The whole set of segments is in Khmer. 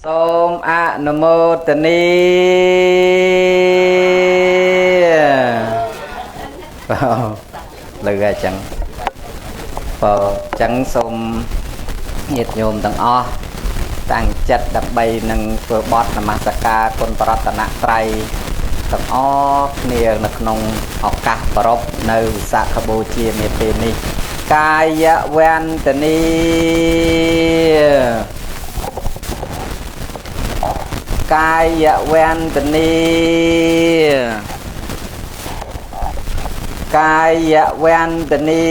សូមអនុមោទនីលើអញ្ចឹងបើអញ្ចឹងសូមញាតិញោមទាំងអស់តាំងចិត្តដើម្បីនឹងធ្វើបទនមស្ការគុណបរតនត្រ័យទាំងអស់គ្នានៅក្នុងឱកាសប្រពនៅវិសាខបូជានាពេលនេះកាយវន្តនីកាយវន្តនីកាយវន្តនី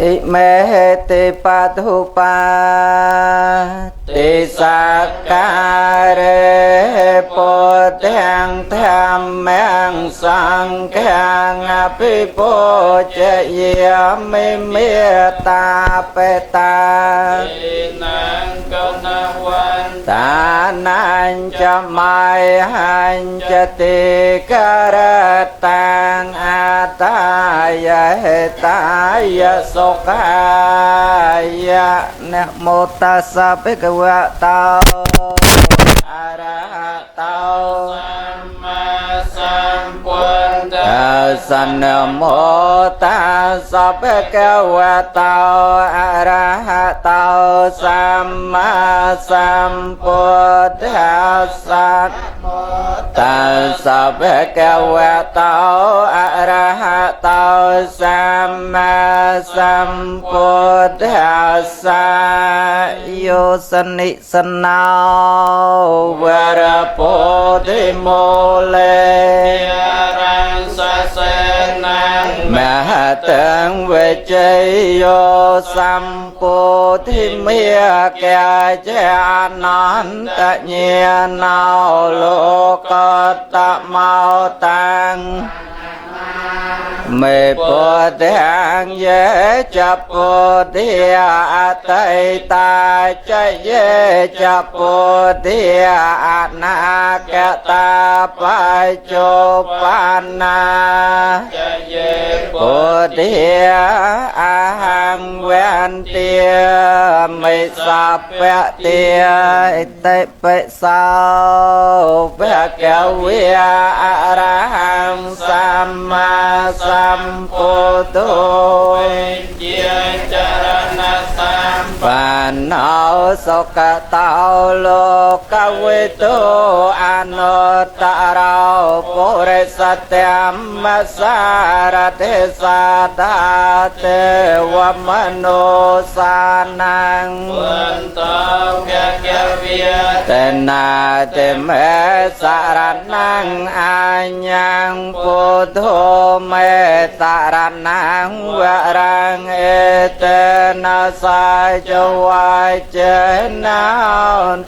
អិមេទេបតុបាទេសការេពុទ្ធាំធម្មំសង្ឃាំអភិពុជយាមិមេតាបេតានាងកណវន្តានាញចមៃហញ្ចតិករតាំអតាយហេតាយសុខាយៈនមោตัสสะភៈคะវៈតោអរហតោសម្មាសម្ពុទ្ធស្សនមោตัสសะភៈคะវៈតោអរហតោសម្មាសម្ពុទ្ធស្សតាសៈភៈคะវៈតោអរហតោសម្មាសម្ពុទ្ធស្សយោសនិសណោវរពោធិមូលេរង្សសេនាមហតង្វជ័យយោសម្ពុទ្ធិមេកាជាអនន្តញ្ញាណោលោកតមោតាំងមេពុទ្ធាំយេចពុទ្ធាអតីតាចយេចពុទ្ធាអនាគតាបច្ចុប្បន្នាចយេពុទ្ធាអហង្វន្តិមិសពតិអតិបិសោភគវេអរហង្សម្មាសម្ពុទ្ធោជាចរណសម្បណ្ណោសុគតោលោកវិទូអនុត្តរោពុរិសត្តមសារតិសាតាទេវមនោសាนังបន្តោភគវេតនាតិមេសារណងអញ្ញងពុទ្ធោមេសារណងវរងអេតនាសាចវាចេណោ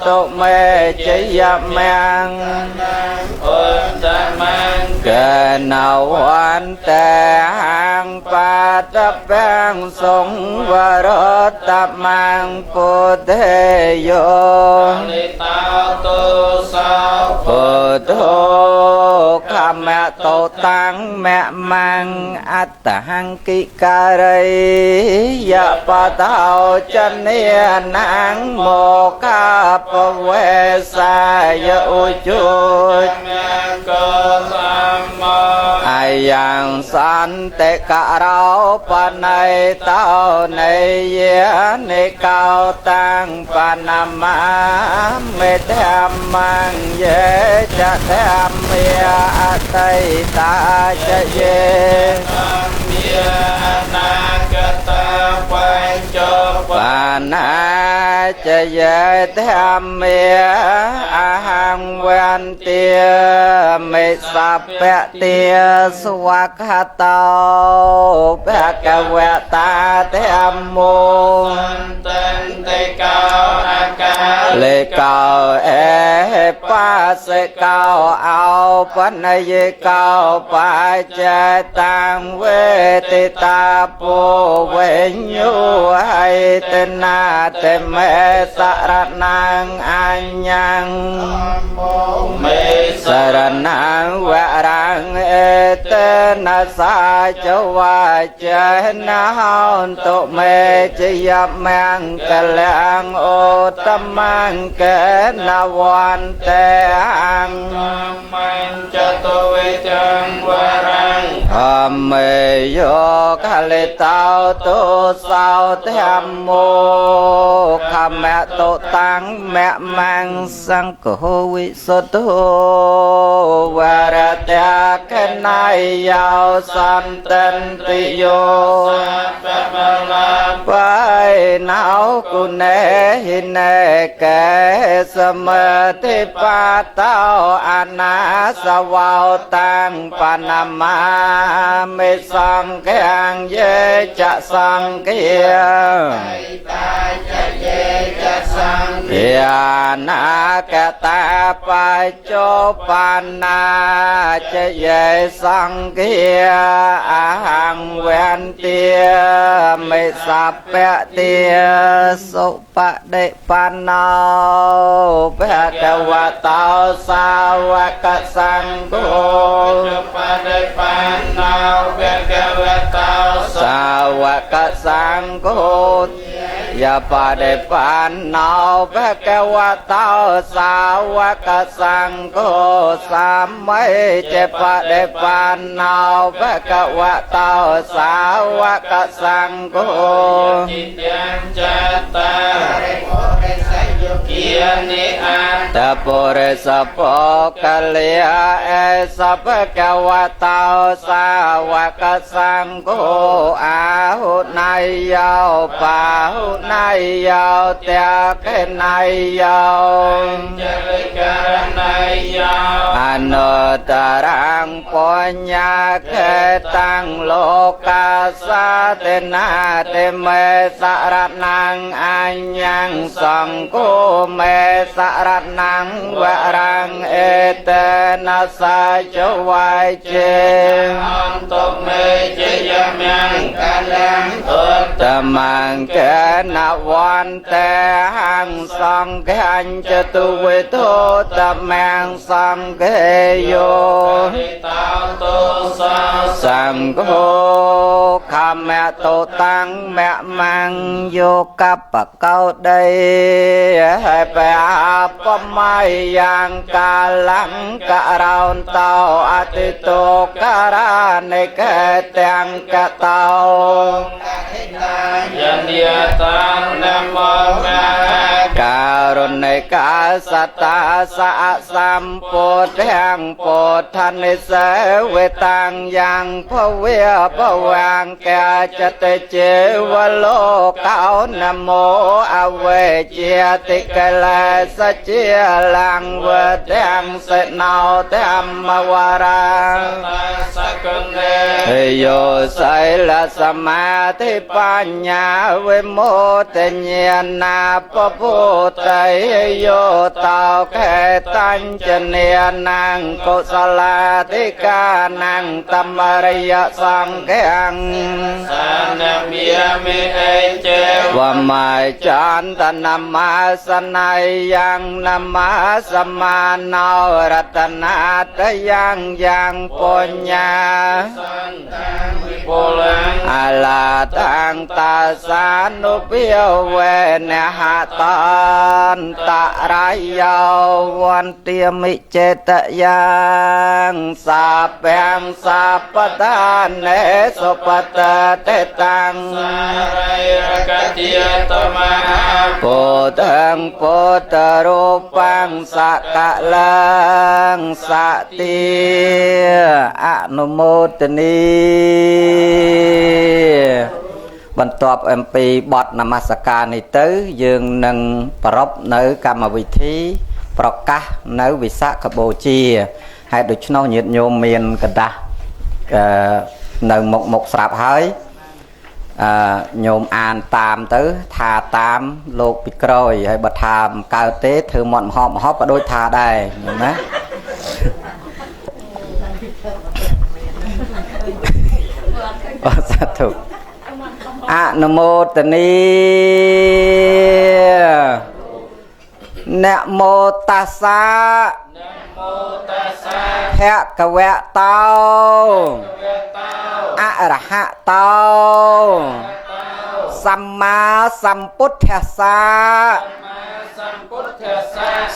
តុមេជយមងឧត្តមង្កណវន្តហងបតបង្សង្វរតមង្ពុទ្ធេយោលិតោទុសោពុទ្ធោខមតោតាំងមមង្អត្តហង្គិការេយបតោចនេនាងមោកាពវេសាយឧជុកសម្មអាយ៉ាងសន្តិករោបណៃតោនៃយានិកោតាំងបណមាមេធម្មងយេចធម្មាអតីតាចយេអនាគតាបញ្ចុប្បន្នាចយេធម្មាអហង្វន្តិមេសពតិស្វខតោភគវតាធម្មោតន្តិកោអកាលេកោអេប សេកោអោបណយេកោបាចេតាំងវេទិតាពោវេញ្ញូហើយទេណាទេមេសរណាងអញ្ញងមេសរណាងវរាងអេតនាសាចវាចេណាហោតុមេជយមង្គលាំងអូតមង្គណវន្តេអង្មញ្ចតវេចង្វរាំងធម្មេយោកលិតោទុសោធម្មោខមតុតាំងមមង្សង្ឃោវិសុទ្ធោវរតកណៃយោសន្តន្តិយោបាយណៅគុណេហិណេកេសមតិបាតោអនាសវោតាំងបណមាមេសង្ឃាំងយេចសង្ឃាតាចយេចសង្ឃានាកតាបច្ចុប្បន្នាចយេសង្ឃាអហង្វន្ទាមេសពតិសុបដិបណ្ណោភគវតោសាវកសង្ឃោបដិបណ្ណោភគវតោសាវកសង្ឃោយបដិបណ្ណោភគវតោសាវកសង្ឃោសម្មេចបដិបណ្ណោភគវតោសាវកសង្ឃោទាំងចតារិពុរិសយុគានិអន្តពុរិសពកលិអេសភគវតោសាវកសង្ឃោអាหุណៃយោបាหุណៃយោតេកណៃយោចរិករណៃយោអនុតរាងបញ្ញាខេតាំងលោកកាសាទេណាទេមេសរណាងអញ្ញងសង្គោមេសរណាងវរាងអេតនាសាចវាយជេអន្តមេជយមង្គលាំងទុតមង្គណវន្តេហង្សង្ឃัญចតុវេទោតមង្គសង្ឃេយោតោទុសោសង្ឃោខមតុតាំងមមង្យោកបកោដីហើយបបមយ៉ាងកាលង្ករោនតោអតិតោការនិកទាំងកតោយនិយតានមមការនិកាសតាសៈសម្ពុទ្ធាំពុទ្ធានិសេវេតាំងយ៉ាងភវេភវាងកាចតេចេវលោកោនមោអវេជាតិកលេសជាលង្វទាំងសេណោធម្មវរាសកនេយោសៃលសមាធិបញ្ញាវិមោទញ្ញាណាពពុទ្ធិយោតោខេតាញ្ចនេនាងកុសលាធិកានាងតមរិយសង្ឃังសានមិមិអេចេវមៃចន្តនមសណៃយ៉ាងនមសមាណោរតនាតយ៉ាងយ៉ាងបញ្ញាសន្តវិពលអលាតាំងតាសានុភិវេនហតន្តរៃយោវន្ទាមិចេតយ៉ាងសាពាំងសាបតានេសុបតតេតាំងសារិរកតិយតមហាពុទ្ធังពុទ្ធរូបាំងសកលាំងសតិអនុមោទនីបន្ទាប់អំពីបទនមស្ការនេះទៅយើងនឹងប្រពនៅកម្មវិធីប្រកាសនៅវិសាខបូជាហើយដូច្នោះញាតិញោមមានកដាស់នៅមុខស្រាប់ហើយ โยมอ่านตามtớiทาตามโลกปิกรอยให้บัดทามกาวเต้เธอหมอนหอบก็โดยทาได้เห็นไหมสาธุอนุโมทนีนะโมตัสสะภะคะวะโตอะระหะโตสัมมาสัมพุทธัสสะ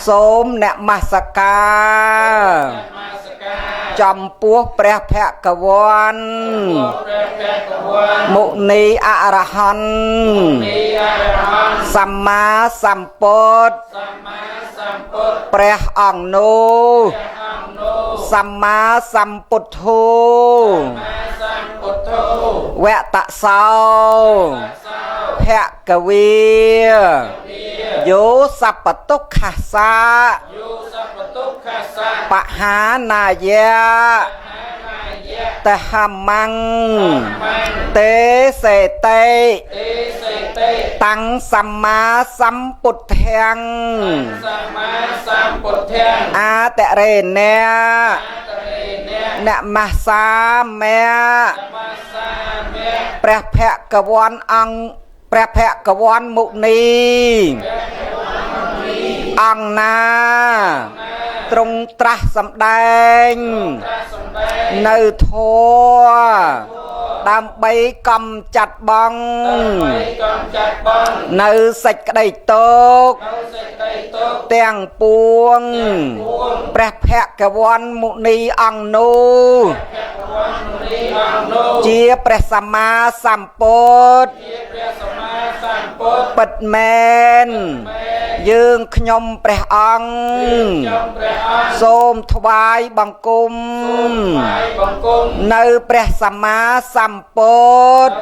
សូមអ្នកមស្ការចំពោះព្រះភគវន្តមុនីអរហន្តសម្មាសម្ពុទ្ធព្រះអង្គនោះសម្មាសម្ពុទ្ធោវតសោភគវីយោសពតុក្ខសាបហានាយៈតហមង្ទេសេតេតាំងសម្មាសម្ពុទ្ធាំអាតរេណេនមស្សាមេព្រះភគវន្តអង្គព្រះភគវន្តមុនីអង្គណាទ្រង់ត្រាស់សម្ដែងនៅធម៌ដើម្បីកំចាត់បងនៅសេចក្តីទុក្ខទាំងពួងព្រះភគវន្តមុនីអង្គនោះជាព្រះសម្មាសម្ពុទ្ធពិតមែនយើងខ្ញុំព្រះអង្គសូមថ្វាយបង្គំនៅព្រះសម្មាសម្ពុទ្ធ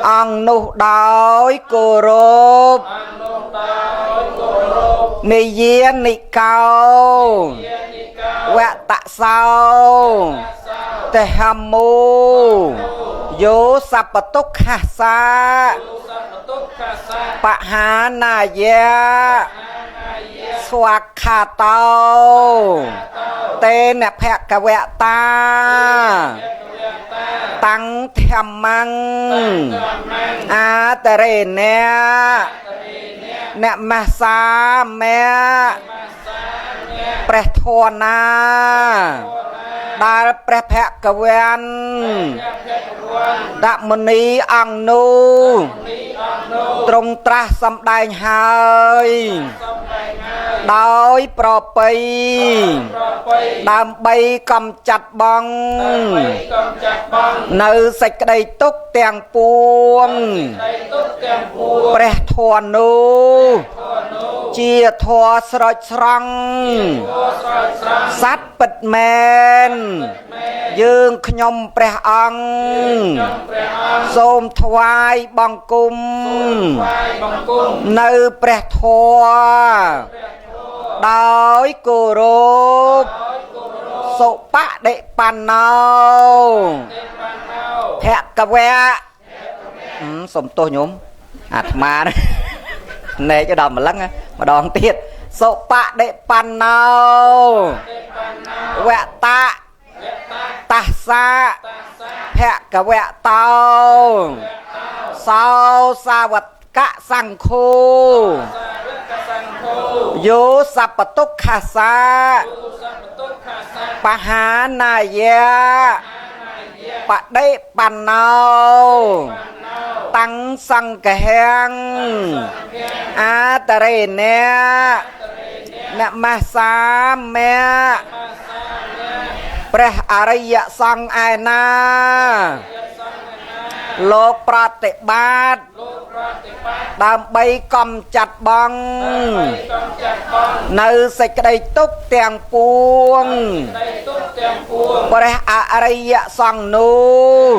អង្គនោះដោយគោរពនិយានិកោវតសោតហមោយោសពតុក្ខសាបហានាយៈស្វាខាតោតេនភគវតាតាំងធម្មង្អាតរេណេនមស្សាមេព្រះធម៌ណាដែលព្រះភគវន្តដាក់មុនីអង្គនោះទ្រង់ត្រាស់សម្ដែងហើយដោយប្រពៃដើម្បីកំចាត់បងនៅសេចក្តីទុក្ខទាំងពួងព្រះធម៌នោះជាធម៌ស្រោចស្រង់សត្វពិតមែនយើងខ្ញុំព្រះអង្គសូមថ្វាយបង្គំនៅព្រះធម៌ដោយគោរពសុបដិបណ្ណោភគវៈសុំទោសញោមអាត្មាណែចដល់ម្លឹងម្ដងទៀតសុបដិបណ្ណោវតៈតាសាភគវតោសោសាវកសង្ឃោយោសពតុក្ខសាបហានាយៈបដិបណ្ណោតាំងសង្ឃហង្អាតរេណេនមស្សាមេព្រះអរិយសង្ឃឯណាលោកប្រតិបត្តិដើម្បីកំចាត់បងនៅសេចក្តីទុក្ខទាំងពួងព្រះអរិយសង្ឃនោះ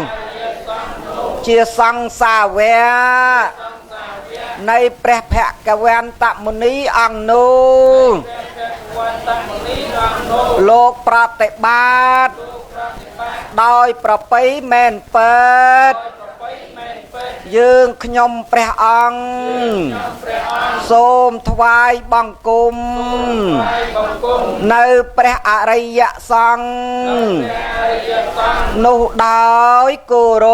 ជាសង្ឃសាវកនៃព្រះភគវន្តមុនីអង្គនោះលោកប្រតិបត្តិដោយប្រពៃមែនពិត យើងខ្ញុំព្រះអង្គសូមថ្វាយបង្គំនៅព្រះអរិយសង្ឃនោះដោយគោរ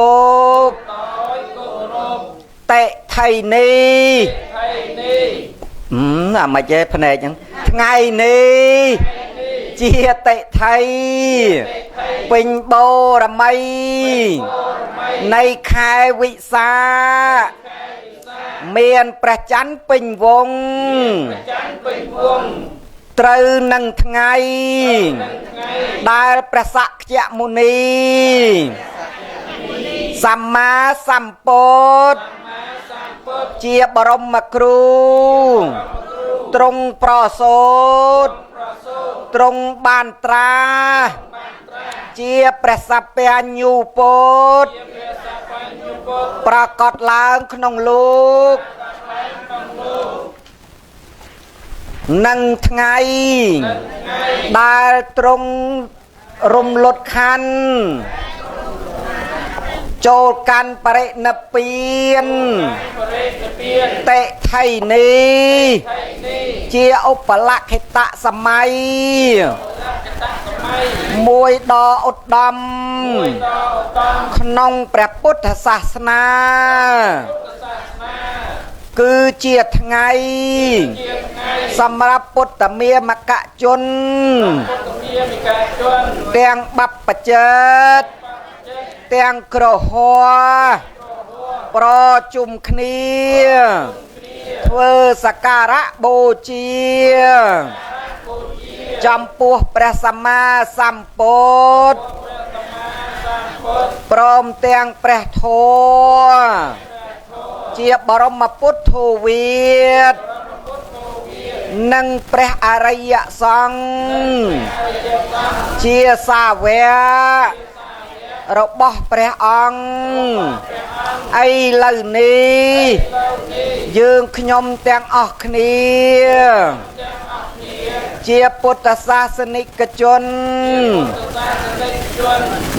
ពតេថៃនេះអាមិនចេះភ្នែកហ្នឹងថ្ងៃនេះជាតិថៃពេញបូរមីនៃខែវិសាមានព្រះច័ន្ទពេញវង្សត្រូវនឹងថ្ងៃដែលព្រះសក្យមុនីសម្មាសម្ពុទ្ធជាបរមគ្រូទ្រង់ប្រសូតទ្រង់បានត្រាជាព្រះសព្វញ្ញូពុទ្ធប្រកបឡើងក្នុងលោកនឹងថ្ងៃដែលទ្រង់រំលត់ខណ្ឌចូលកាន់បរិនិព្វានតេថៃនេះជាឧបលក្ខិតសម័យមួយដ៏ឧត្តមក្នុងព្រះពុទ្ធសាសនាគឺជាថ្ងៃសម្រាប់ពុទ្ធមាមកជនទាំងបព្វជិតទាំងក្រហមប្រជុំគ្នាធ្វើសក្ការៈបូជាចំពោះព្រះសម្មាសម្ពុទ្ធព្រមទាំងព្រះធម៌ជាបរមពុទ្ធវាទនិងព្រះអរិយសង្ឃជាសាវករបស់ព្រះអង្គឥឡូវនេះយើងខ្ញុំទាំងអស់គ្នាជាពុទ្ធសាសនិកជន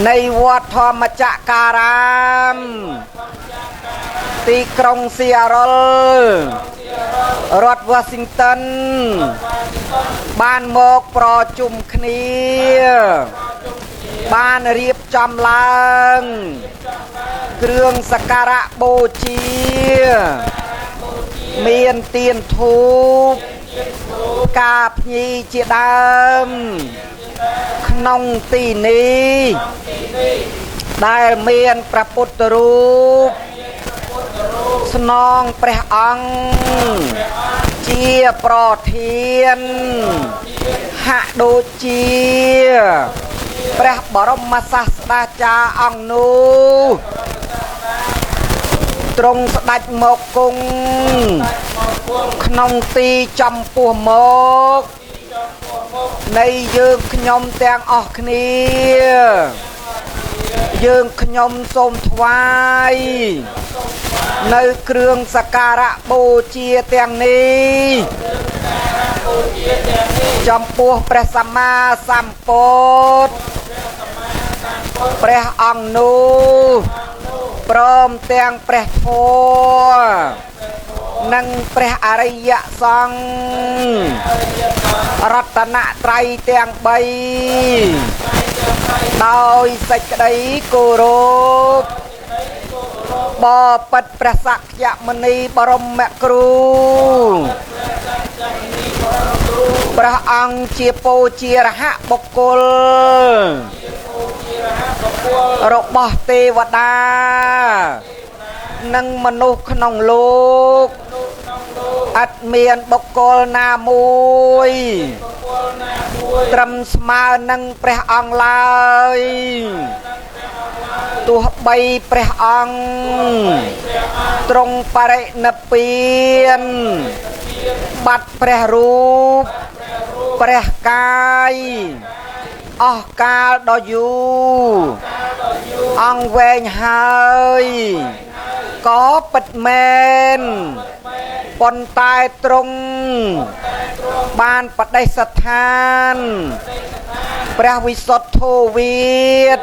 នៃវត្តធម្មចក្រារាមទីក្រុងស៊ីអារ៉ុលរដ្ឋ Washington បានមកប្រជុំគ្នាបានរៀបចំឡើងគ្រឿងសក្ការៈបូជាមានទៀនធូបផ្កាភ្ញីជាដើមក្នុងទីនេះដែលមានព្រះពុទ្ធរូបស្នងព្រះអង្គជាប្រធានហាក់ដូចជាព្រះបរមសាស្តាចារ្យអង្គនោះទ្រង់ស្ដេចមកគង់ក្នុងទីចំពោះមកនៃយើងខ្ញុំទាំងអស់គ្នាយើងខ្ញុំសូមថ្វាយនៅគ្រឿងសក្ការៈបូជាទាំងនេះចំពោះព្រះសម្មាសម្ពុទ្ធព្រះអង្គនោះព្រមទាំងព្រះធម៌និងព្រះអរិយសង្ឃរតនត្រ័យទាំង3ដោយសេចក្តីគោរពបបិទ្ធព្រះសក្យមុនីបរមគ្រូព្រះអង្គជាពោជារហបុគ្គលរបស់ទេវតានិងមនុស្សក្នុងលោកអត់មានបុគ្គលណាមួយត្រឹមស្មើនឹងព្រះអង្គឡើយទោះបីព្រះអង្គទ្រង់បរិនិព្វានបាត់ព្រះរូបព្រះកាយអស់កាលដ៏យូរអង្គវែងហើយក៏ពិតមែនប៉ុន្តែទ្រង់ បានបដិស្ថានព្រះវិសុទ្ធោវាទ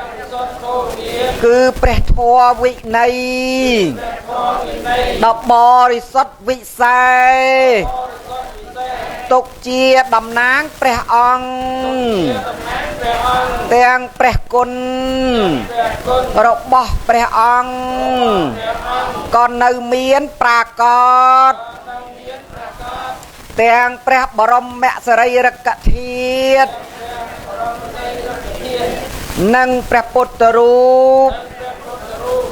គឺព្រះធម៌វិន័យដ៏បរិសុទ្ធវិសេសទុកជាតំណាងព្រះអង្គទាំងព្រះគុណរបស់ព្រះអង្គក៏នៅមានប្រាកដទាំងព្រះបរមសរីរកធាតុនិងព្រះពុទ្ធរូប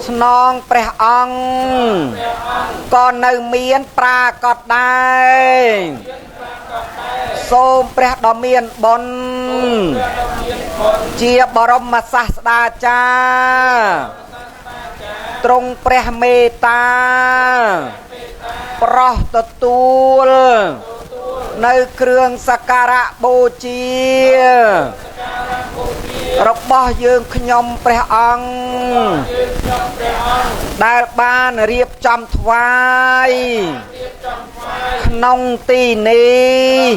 ស្នងព្រះអង្គក៏នៅមានប្រាកដដែរសូមព្រះដ៏មានបុណ្យជាបរមសាស្តាចារ្យទ្រង់ព្រះមេត្តាប្រោសទទួលនៅគ្រឿងសក្ការៈបូជារបស់យើងខ្ញុំព្រះអង្គដែលបានរៀបចំថ្វាយក្នុងទីនេះ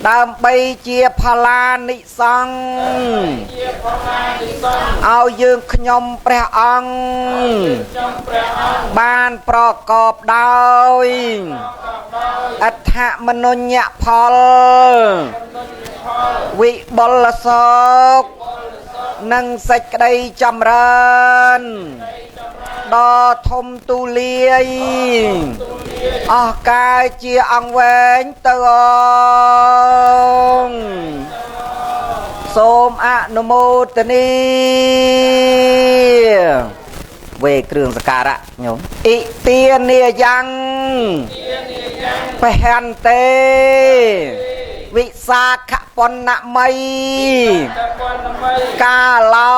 ដើម្បីជាផល្លានិសង្ឃឲ្យយើងខ្ញុំព្រះអង្គបានប្រកបដោយអដ្ឋមនុញ្ញផលវិបុលសុខនិងសេចក្តីចម្រើនដ៏ធំទូលាយអស់កាយជាអង្គវែងទៅអងសូមអនុមោទនីវេគ្រឿងសក្ការៈញោមអ៊ិទានាយ៉ាងបហន្តេវិសាខបណ្ណម័យកាឡោ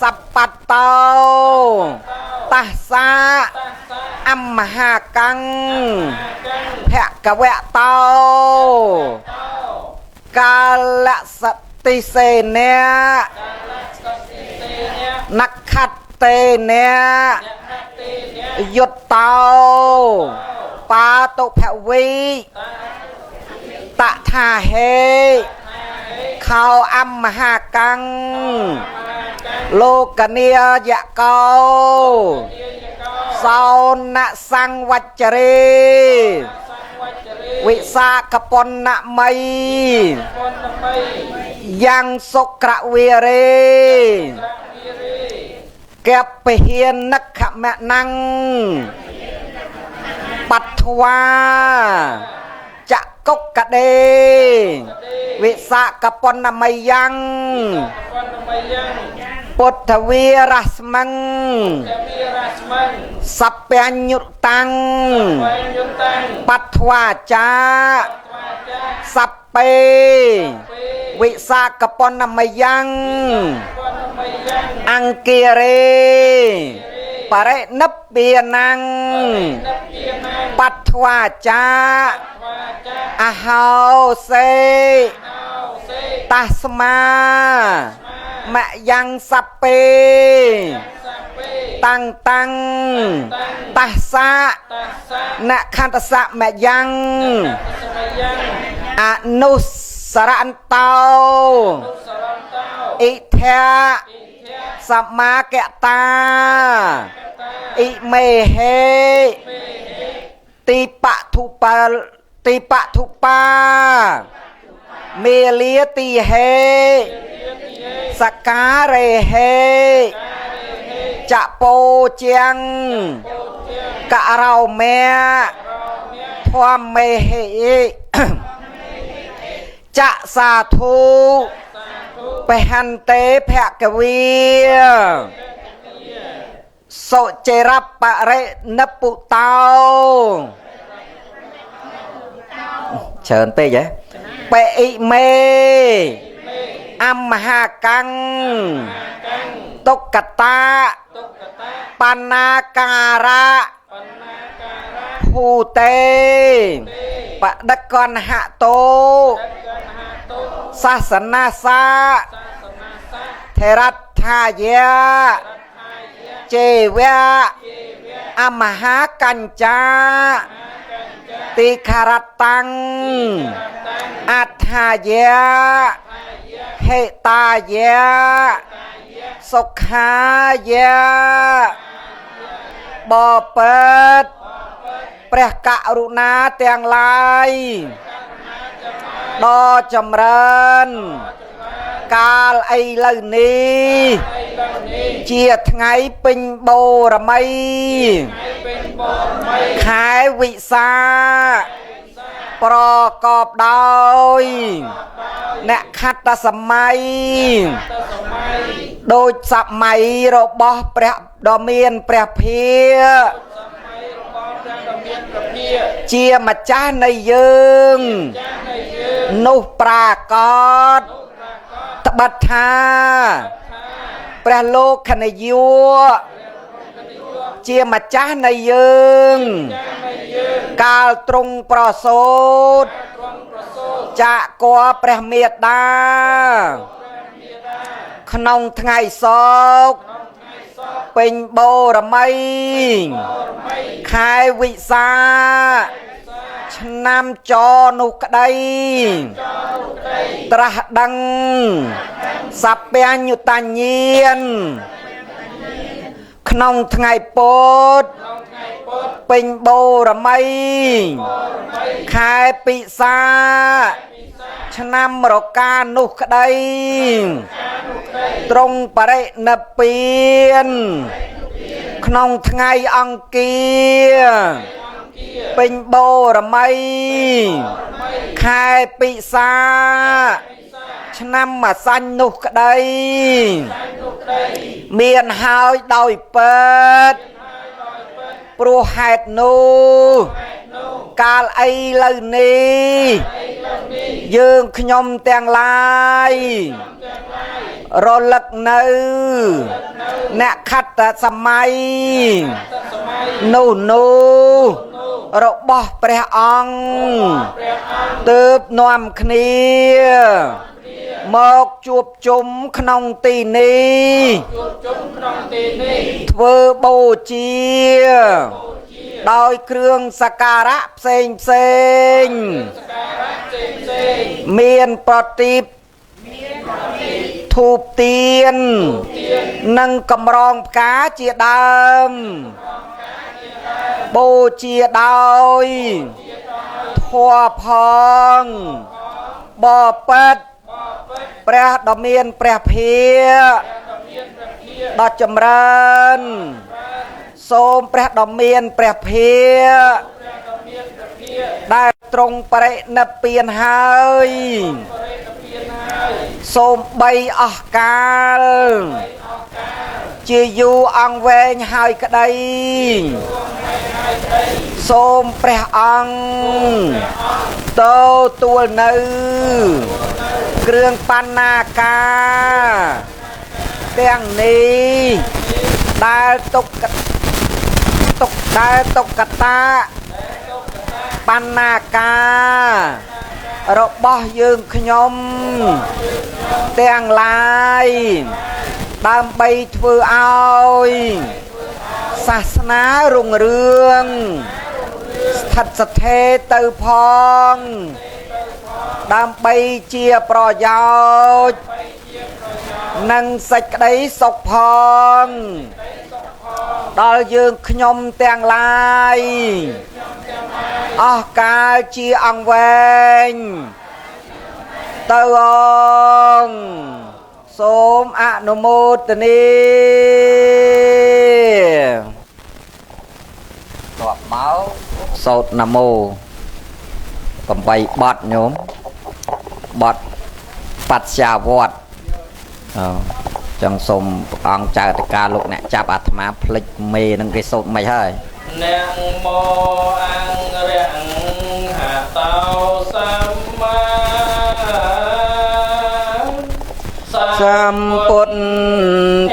សัพពតោតស្សាអមហាកੰភគវតោកាលសតិសេនៈនក្ខតេនៈយុត្តតោបាតុភវី តថាហេខោអមហាកੰលោកនីយកោសោនសង្វច្ចរេវិសាខបណ្ណម័យយ៉ាងសុក្រវីរេកេពហេនខមណੰបត្វាចកុកដេវិសាខបណ្ណម័យយ៉ាងពុទ្ធវីរស្មੰសព្វញ្ញុតាំងបត្វាចាសព្ពេវិសាខបណ្ណម័យយ៉ាងអង្គារេបរិនិព្វានੰបត្វាចាអហោសេតស្មាមយ៉ាងសព្ពេតាំងតាំងតស្សានខន្តសមយ៉ាងអនុសរន្តោអ៊ិធៈសមាកតាអ៊ិមេហេទីបធុបាមេលាទីហេសការេហេចពោជាងករោមេធម្មមេហេចសាធុបហន្តេភគវីសុចេរបរិនិពុតោច្រើនពេកហ៎បេអ៊ីមេអមហាកੰទុក្កតាបណ្ណាការៈភូតេបដកនហតោសាសនាសាថេរថាយាចេវៈអមហាកញ្ចា ติคารตังอัฏฐายะเหตายะสุขายะบ่เปิดព្រះករុណាទាំងឡាយដ៏ចម្រើនកាលឥឡូវនេះជាថ្ងៃពេញបូរមីខែវិសាប្រកបដោយអ្នកខត្តសម័យដូចសម័យរបស់ព្រះដ៏មានព្រះភិក្ខជាម្ចាស់នៃយើងនោះប្រាកដត្បិតថាព្រះលោកខណយុជាម្ចាស់នៃយើងកាលទ្រង់ប្រសូតចាកគរព្រះមេត្តាក្នុងថ្ងៃសកពេញបូរមីខែវិសាឆ្នាំចនោះក្តីត្រាស់ដឹងសព្វញ្ញុតញ្ញាណក្នុងថ្ងៃពុធពេញបូរមីខែពិសាឆ្នាំរកានោះក្តីទ្រង់បរិនិព្វានក្នុងថ្ងៃអង្គារពេញបូរមីខែពិសាឆ្នាំម្សាញ់នោះក្តីមានហើយដោយពិតព្រោះហេតុនោះកាលឥឡូវនេះយើងខ្ញុំទាំងឡាយរលឹកនៅអ្នកខត្តសម័យនោះរបស់ព្រះអង្គទើបនាំគ្នាមកជួបជុំក្នុងទីនេះធ្វើបូជាដោយគ្រឿងសក្ការៈផ្សេងមានប្រទីបធូបទៀននិងកម្រងផ្កាជាដើមបូជាដោយធម៌ផងបបិទ្ធព្រះដ៏មានព្រះភិក្ខដ៏ចម្រើនសូមព្រះដ៏មានព្រះភិក្ខដែលទ្រង់បរិនិព្វានហើយសូមបីអស់កាលជាយូរអង្វែងហើយក្តីសូមព្រះអង្គទទួលនៅគ្រឿងបណ្ណាការទាំងនេះដែលទុក្ខតាបណ្ណាការរបស់យើងខ្ញុំទាំងឡាយដើម្បីធ្វើឲ្យសាសនារុងរឿងស្ថិតស្ថេរទៅផងដើម្បីជាប្រយោជន៍និងសេចក្តីសុខផងដល់យើងខ្ញុំទាំងឡាយអស់កាលជាអង្វែងទៅអង្គសូមអនុមោទនាតបមកសូត្រណាមោ8បទញោមបទបច្ចាវត្តចឹងសូមព្រះអង្គចៅតកាលោកអ្នកចាប់អាត្មាផ្លិចមេនឹងគេសូត្រមិនហើយអ្នកមោអង្គរៈហតោសម្មាសម្ពុទ្ធ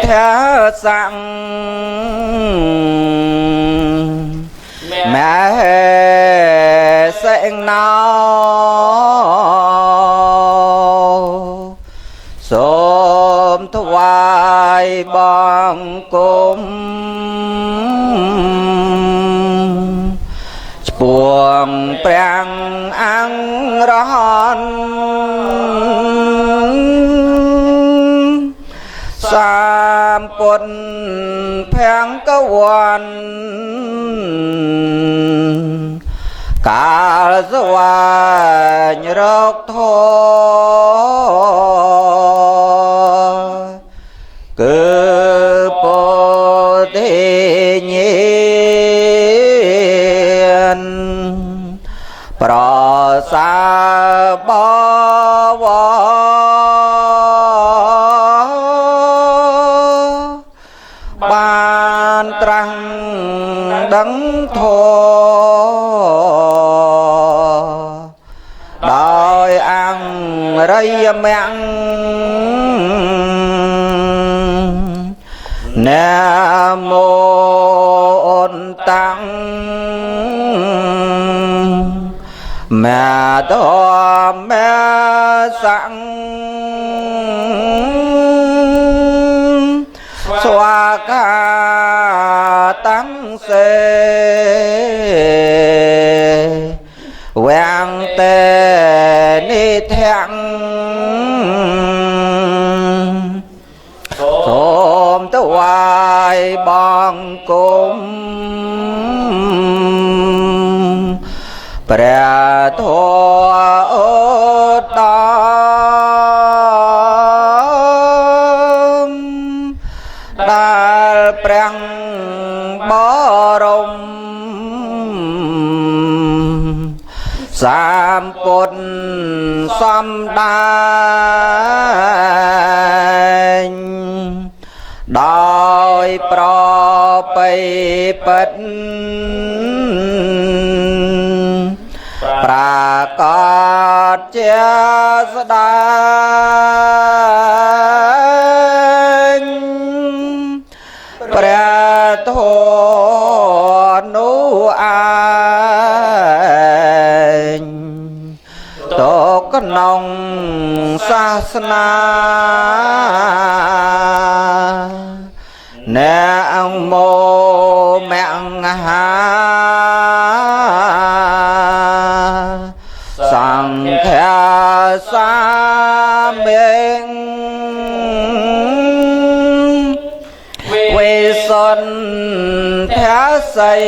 ធាសង្ឃមេសេងណោសូមថ្វាយបង្គំឈ្មោ ួងព្រះអង្គរហន្តសម្ពុទ្ធភង្គវន្តកាលស្វែងរកធម៌គឺពុទ្ធិញាណប្រសើរបវរបានត្រាស់ដឹងធម៌ដោយអង្គរិយមគ្គណាមោអន្តੰមេតមេសង្ឃស្វាកាតាំងសេវាំងតេនិធាំងសូមថ្វាយបង្គំព្រះធម៌ឧត្តមដែលព្រះបរមសម្ពុទ្ធសម្ដែងដោយប្រពៃពិតប្រាកដជាស្ដែងព្រះធម៌នោះឯងតក្នុងសាសនាអ្នកអង្គមោមង្ហាសង្ឃាសាមិងវិសុទ្ធិស័យ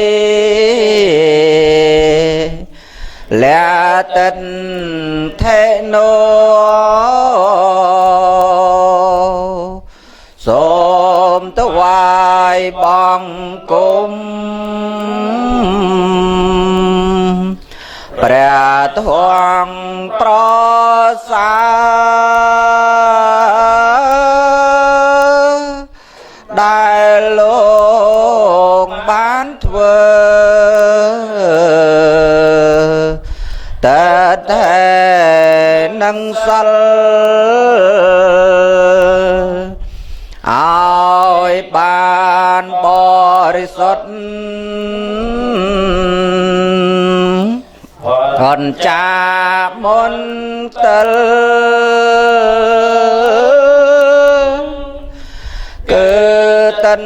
លតិនថេណូសូមថ្វាយបង្គំព្រះធម៌ប្រសើរដែលលោកបានធ្វើតែនឹងសិលឲ្យបានបរិសុទ្ធខនចាមុនតិលគឺតិន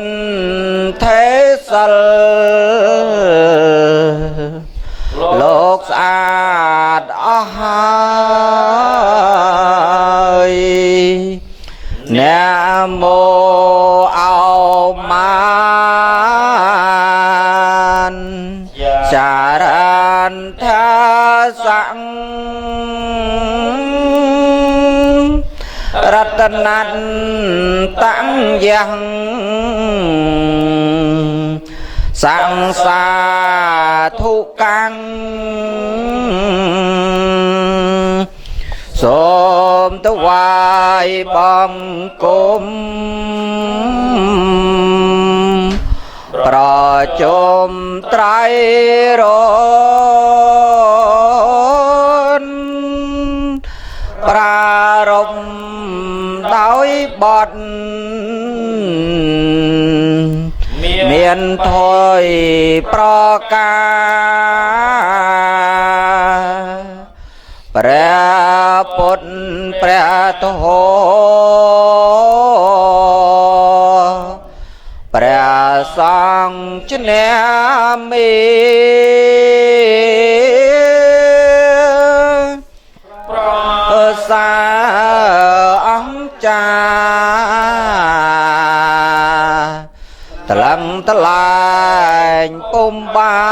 ទេសិលលោកស្អាតអស់ហើយណាមោអោមានចារន្ថាសង្ឃរតនតੰយ៉ាងសង្សាធុកាំងសូមថ្វាយបង្គំប្រជុំត្រៃរណប្រារព្ធដោយបទមានថយប្រការព្រះពុទ្ធព្រះធម៌ព្រះសង្ ងជ្នាមីប្រសាអង្គចាតឡឹងតឡាញពុំបា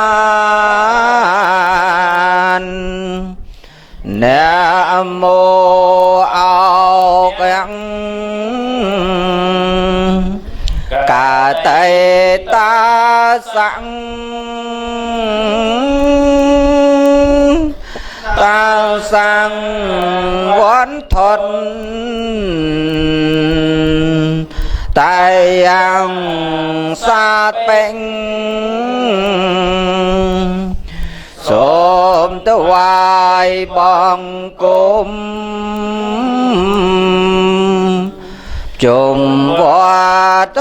នណាមោអោកាំងកាតេតាសង្ឃតាសង្ឃវន្តនតែយ៉ាងសាតពេញសូមទៅថ្វាយបង្គំជុំវត្ត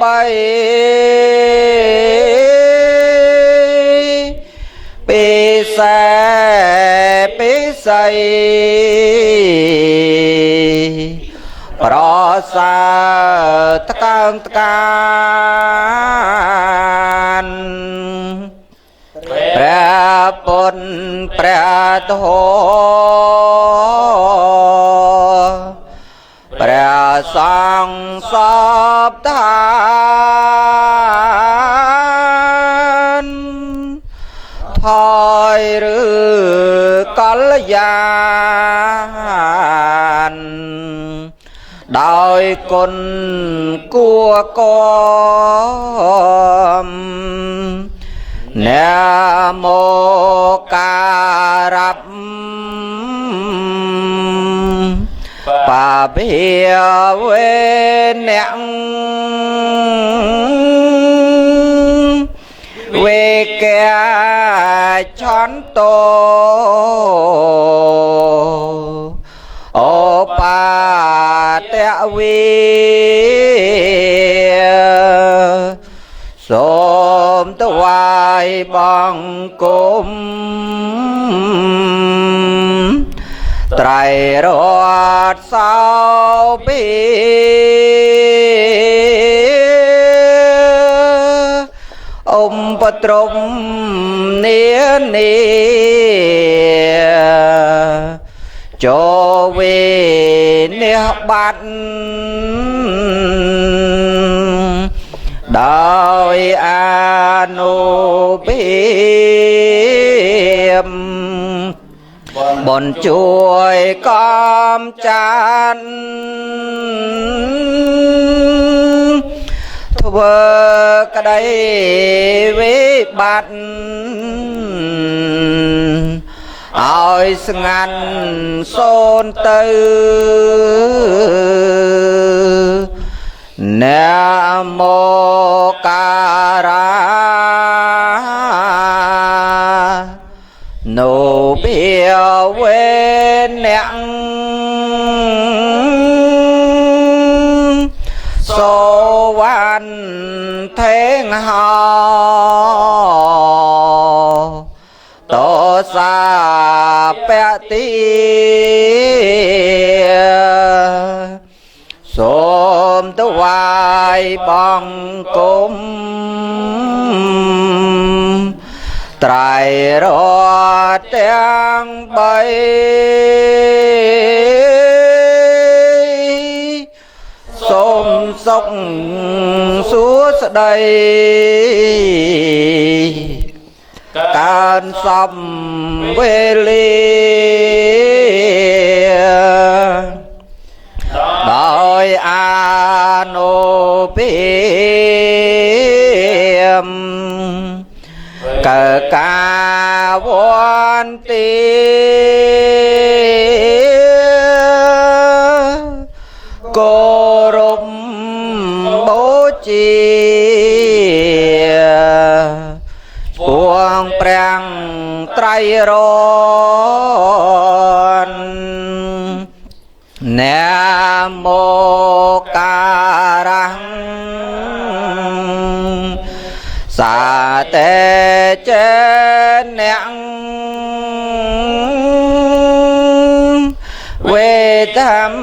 បីពិសេពិស័យប្រសើរតកើងតកានព្រះពុទ្ធព្រះធម៌ព្រះសង្ឃសពឋានថយឬកល្យាណដោយគុណគួគំណាមោការ៉ាប់បាភិវេអ្នកវេកាឆន្តោអូបាទវីសូមថ្វាយបង្គំត្រៃរតសោពីអ៊ំបត្រមនានីចូលវេនេះបាត់ដោយអានុភាពបុណ្យជួយកំចាត់ធ្វើក្តីវិបត្តិឲ្យស្ងាត់សូន្យទៅណាមោការ៉ានោភិវេអ្នកសូវ័នថេងហោតោសាពតិសូមថ្វាយបង្គំត្រៃរតទាំងបីសូមសុខសួស្តីកើនសំវេលាដោយអានុភាពកើកាវន្ទីគោរពបូជាពួងប្រាំងត្រៃរតណាមោការ៉ាំសាតេចេអ្នកវេធម្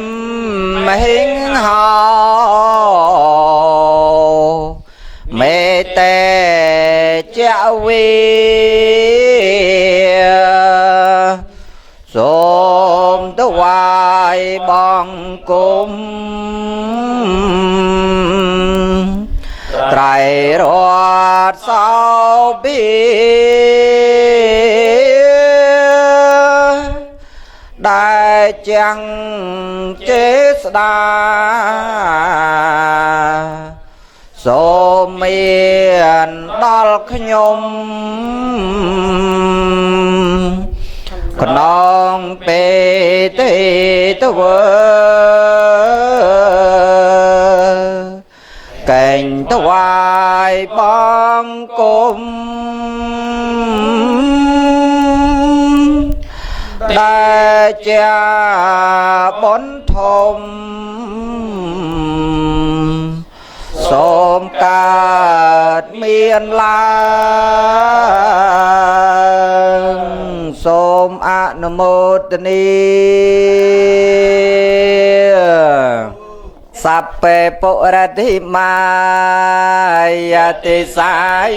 មហិង្ហោមេ เตเจวีសូមថ្វាយបង្គំត្រៃរតសោពីដែលចាំងចេស្តាសូមមានដល់ខ្ញុំក្នុងពេលទេទៅកែងថ្វាយបង្គំដែលជាបុណ្យធំសូមកើតមានឡើងសូមអនុមោទនាสัพเพปุรติมายติสา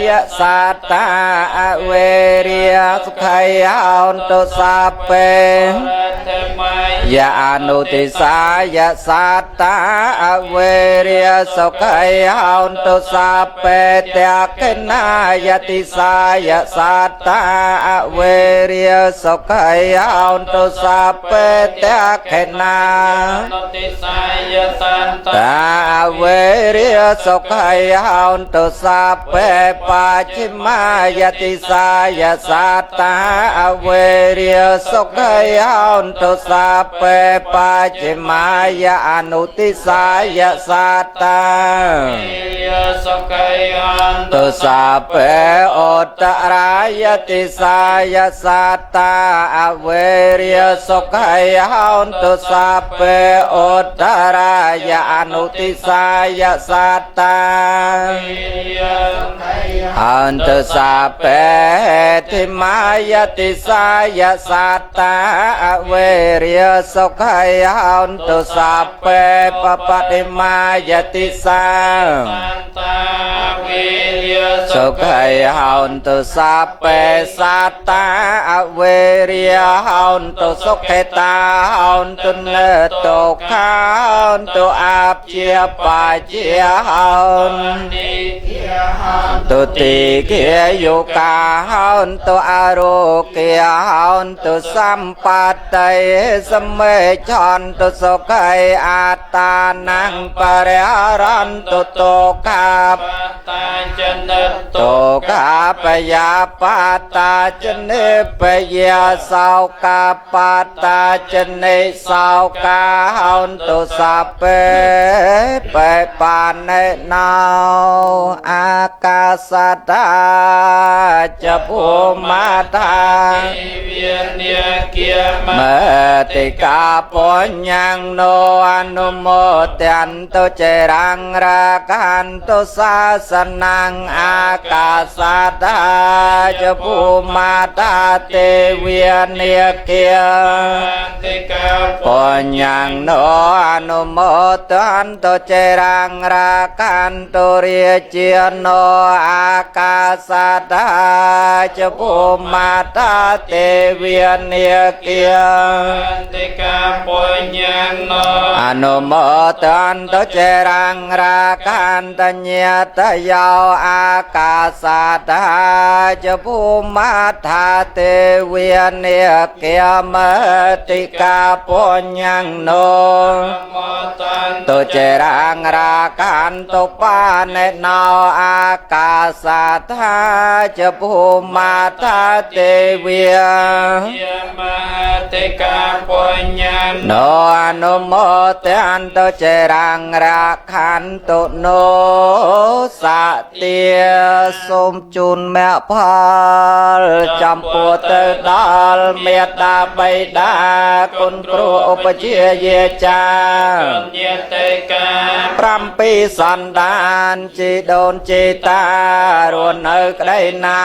ยสัตตาเวริยสุขัยอันตุสัพเพยานุติสายสัตตาเวริยสุขัยอันตุสัพเพเตกินายติสายสัตตาเวริยสุขัยอันตุสัพเพเตกินาตาเวริยสุขัยอันตุสัพเพปัจฉิมายติสายสัตตาเวริยสุขัยอันตุสัพเพปัจฉิมายอนุติสายสัตตาตุสัพเพอุตตรายติสายสัตตาเวริยสุขัยอันตุสัพเพอุตตรายอนุติสายสัตตาอันตุสัพเพทิมายติสายสัตตาเวริยสุขัยอันตุสัพเพปปัติมายติสาสุขัยอันตุสัพเพสัตตาเวริยอันตุสุขิตาอันตุเนตุขันตุอาบเจียปาเจียอันตุติเกียยุกาอันตุอารุเกียอันตุสัมปัตไตสเมจันตุสุขัยอัตตานังปะริหารันตุโตกาปโตกาปยาปาตาจเนปยาสาวกาปาตาจเนสาวกาอันตุสัพเพไปปานในนาวอากาศตาจะภูมาตาเมติกาปุญญังโนอนุโมทันตุเจรังรากันตุศาสนังอากาศตาจะภูมาตาเตเวียเนียเกียปุญญังโนอนุโมทันตุเจรังรากันตุเรียเจียโนอากาศตาจะภูมาตาเตเวียเนียเกียอนุโมทันตุเจรังรากันตัญญาตยาวอากาศตาจะภูมาตาเตเวียเนียเกียมติกาปุญญังโนตุเจรังรากันตุปาเนนาวอากาศตาจะภูมาตาเตเวียติกาปุญญังโนอนุโมทันตุเจรังราคันตุโนสเตียสมจุนแม่พาลจำปวดดาลเมตตาใบดาคุณครูอุปเชียเยจาพรำปีสันดานจิโดนจิตา រួននៅក្តីណា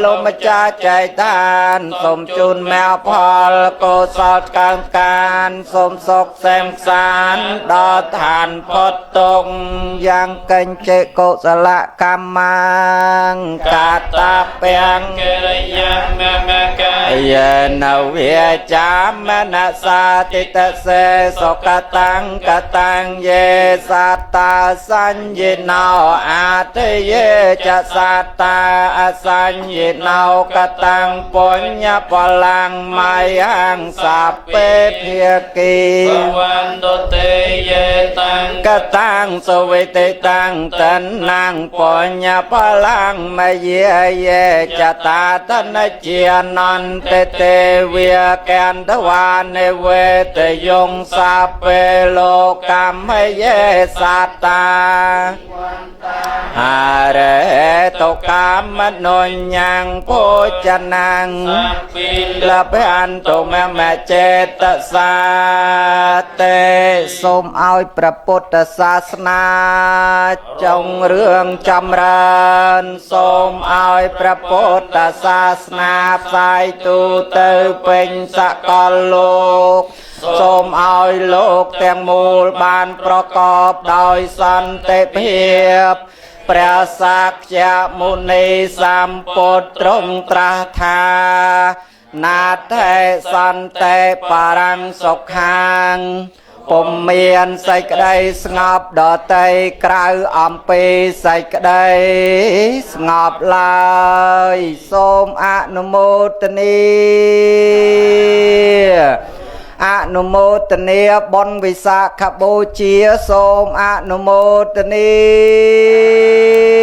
លោកម្ចាស់ចែកឋានសូមជូនមគ្គផលកុសលកើនកានសូមសុខសែមសានដល់ឋានផុតទុក្ខយ៉ាងកញ្ចេកុសលកម្មងកាតាពាំងកិរិយាមមកាយនវិចាមនសាតិតសេសុកតាំងកតាំងយេសតាសញ្ញណោអាទិយេចសតាអសញ្ញណោកតាំងបញ្ញបលាំងមយ៉ាងសាពេភាគីសវណ្តុទេយេតាំងកតាំងសវេតិតាំងតណាំងបញ្ញបលាំងមយាយេចតាតនជានន្តទេវាកន្តវានិវេតយងសាពេលោកកម្មយេសតាអរេតុកាមនុញ្ញងពោចនាងលភអន្តមមចេតសាតេសូមឲ្យព្រះពុទ្ធសាសនាចុងរឿងចម្រើនសូមឲ្យព្រះពុទ្ធសាសនាផ្សាយទូទៅពេញសកលលោកសូមឲ្យលោកទាំងមូលបានប្រកបដោយសន្តិភាពព្រះសាក្យមុនីសម្ពុទ្ធទ្រង់ត្រាស់ថាណាតេសន្តិបរាំងសុខាងពុំមានសេចក្តីស្ងប់ដតីក្រៅអំពីសេចក្តីស្ងប់ឡើយសូមអនុមោទនាអនុមោទនាបុណ្យវិសាខបូជាសូមអនុមោទនា